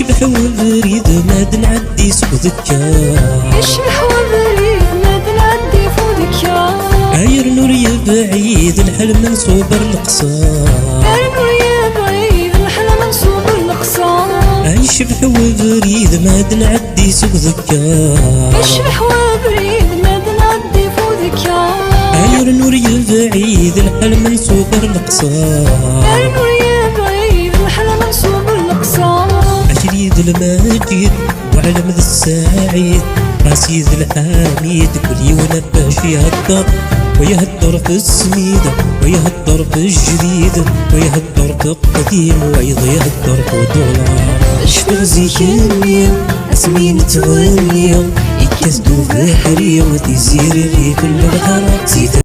يشبح وبريد ما نعدي سوق ذكار، يشبح وبريد ما نعدي فوق ذكار. عاير نور يا بعيد الحلم منصوب القصار، عاير نور يا بعيد الحلم منصوب القصار. يشبح وبريد ما نعدي سوق ذكار، يشبح وبريد ما نعدي فوق ذكار. عاير نور يا بعيد الحلم منصوب القصار، عاير نور يا بعيد الحلم منصوب القصار. عجريد المجيد وعلم ذا السعيد راسي ذا الحميد كل يونباش يهدر ويهدر في السميدة ويهدر في الجديد ويهدر في القديم وأيضا يهدر في الدولار. اشتغ زي كمية أسمين تولية يكسدو في حرية وتزير الريف البحر